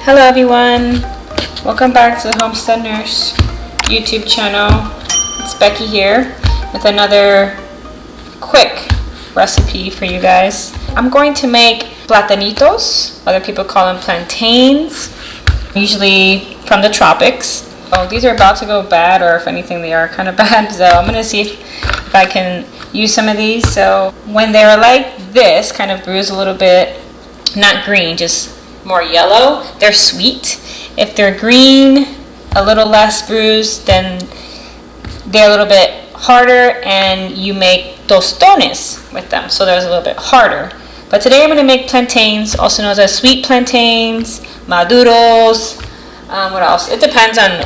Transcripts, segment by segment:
Hello everyone, welcome back to the Homestead Nurse YouTube channel. It's Becky here with another quick recipe for you guys. I'm going to make platanitos, other people call them plantains, usually from the tropics. Oh, these are about to go bad, or if anything they are kind of bad, so I'm going to see if I can use some of these. So when they're like this, kind of bruised a little bit, not green, just more yellow, they're sweet. If they're green, a little less bruised, then they're a little bit harder, and you make tostones with them, so they're a little bit harder. But today I'm going to make plantains, also known as sweet plantains, maduros. What else? It depends on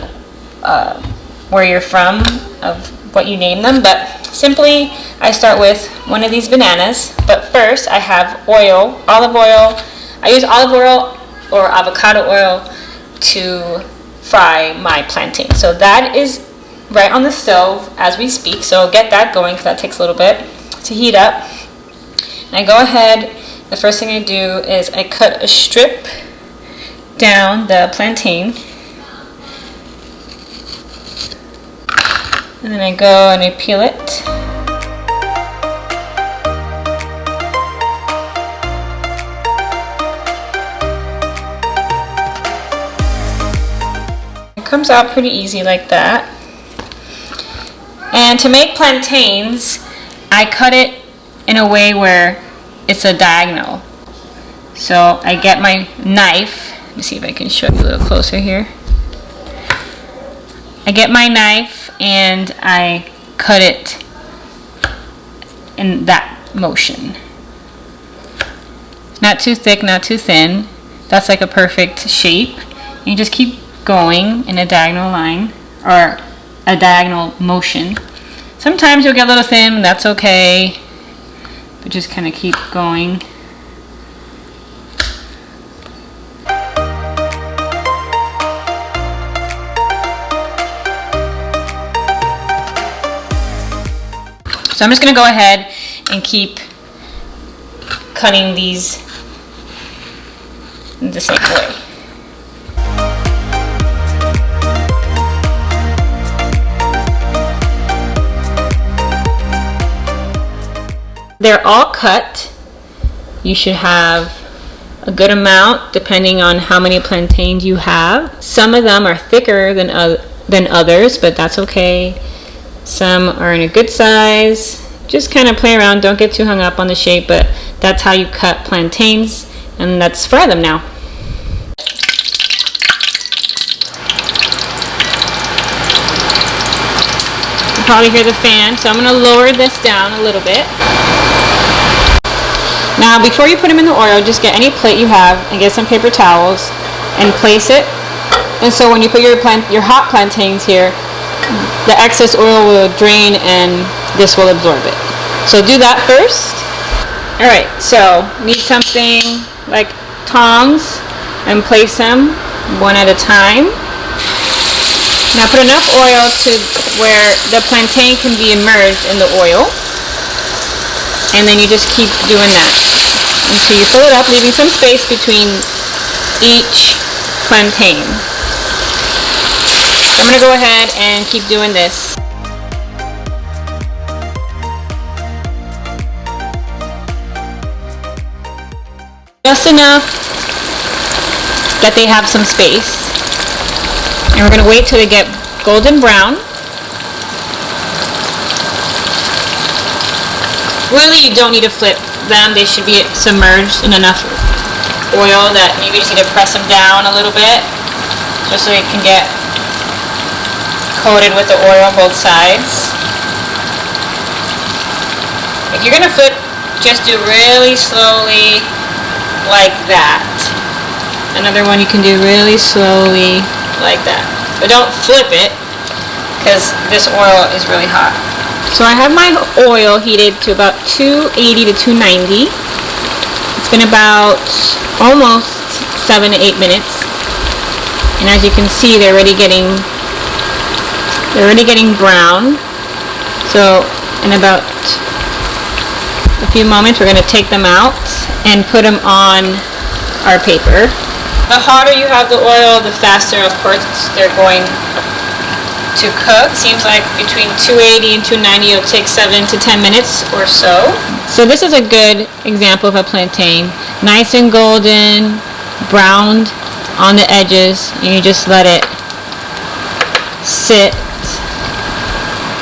where you're from, of what you name them, but simply I start with one of these bananas. But first I have oil, olive oil. I use olive oil or avocado oil to fry my plantain. So that is right on the stove as we speak. So get that going because that takes a little bit to heat up. And I go ahead, the first thing I do is I cut a strip down the plantain. And then I go and I peel it. Comes out pretty easy like that. And to make plantains, I cut it in a way where it's a diagonal. So I get my knife. Let me see if I can show you a little closer here. I get my knife and I cut it in that motion. Not too thick, not too thin. That's like a perfect shape. You just keep going in a diagonal line or a diagonal motion. Sometimes you'll get a little thin, that's okay, but just kind of keep going. So I'm just going to go ahead and keep cutting these the same way. They're all cut. You should have a good amount depending on how many plantains you have. Some of them are thicker than others, but that's okay. Some are in a good size. Just kind of play around, don't get too hung up on the shape, but that's how you cut plantains, and let's fry them now. You probably hear the fan, so I'm going to lower this down a little bit. Now before you put them in the oil, just get any plate you have and get some paper towels and place it. And so when you put your hot plantains here, the excess oil will drain and this will absorb it. So do that first. Alright, so need something like tongs and place them one at a time. Now put enough oil to where the plantain can be immersed in the oil. And then you just keep doing that until you fill it up, leaving some space between each plantain. I'm going to go ahead and keep doing this. Just enough that they have some space. And we're going to wait till they get golden brown. Really, you don't need to flip them. They should be submerged in enough oil that maybe you just need to press them down a little bit just so they can get coated with the oil on both sides. If you're going to flip, just do really slowly like that. Another one you can do really slowly like that. But don't flip it because this oil is really hot. So I have my oil heated to about 280 to 290. It's been about almost 7 to 8 minutes. And as you can see, they're already getting brown. So in about a few moments we're going to take them out and put them on our paper. The hotter you have the oil, the faster, of course, they're going to cook. Seems like between 280 and 290 it'll take 7 to 10 minutes or so. So this is a good example of a plantain. Nice and golden, browned on the edges, and you just let it sit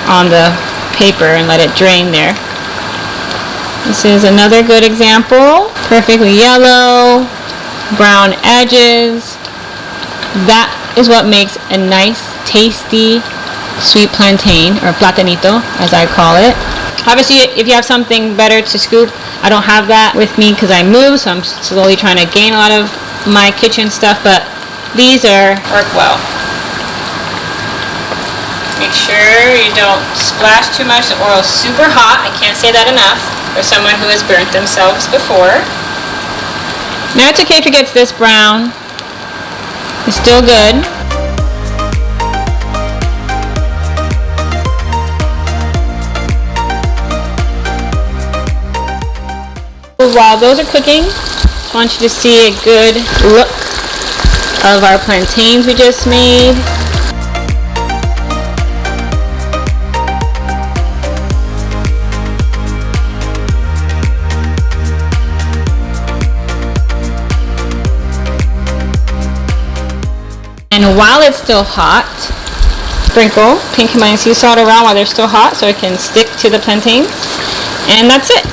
on the paper and let it drain there. This is another good example. Perfectly yellow, brown edges. That is what makes a nice, tasty, sweet plantain, or platanito, as I call it. Obviously, if you have something better to scoop, I don't have that with me because I moved, so I'm slowly trying to gain a lot of my kitchen stuff, but these work well. Make sure you don't splash too much. The oil is super hot. I can't say that enough for someone who has burnt themselves before. Now it's okay if it gets this brown. It's still good. While those are cooking, I want you to see a good look of our plantains we just made. And while it's still hot, sprinkle pink Himalayan sea salt around while they're still hot so it can stick to the plantains. And that's it.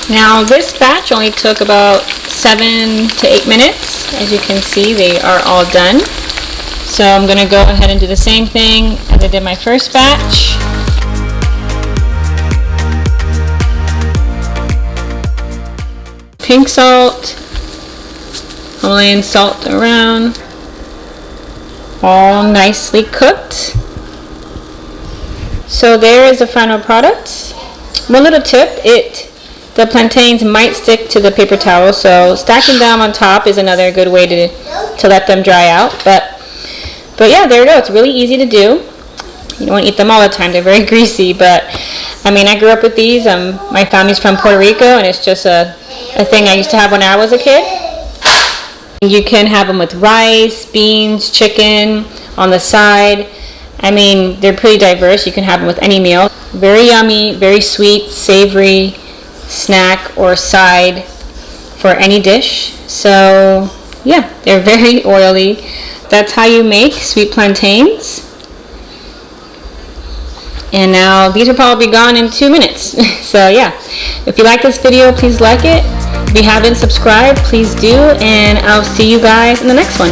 Now this batch only took about 7 to 8 minutes. As you can see, they are all done. So I'm going to go ahead and do the same thing as I did my first batch. Pink salt, Himalayan salt around, all nicely cooked. So there is the final product. One little tip, the plantains might stick to the paper towel, so stacking them on top is another good way to let them dry out. But yeah, there you go. It's really easy to do. You don't want to eat them all the time. They're very greasy, but I mean, I grew up with these. My family's from Puerto Rico, and it's just a thing I used to have when I was a kid. You can have them with rice, beans, chicken on the side. I mean, they're pretty diverse. You can have them with any meal. Very yummy, very sweet, savory snack or side for any dish. So yeah, they're very oily. That's how you make sweet plantains. And now these will probably be gone in 2 minutes. So yeah, if you like this video, please like it. If you haven't subscribed, please do, and I'll see you guys in the next one.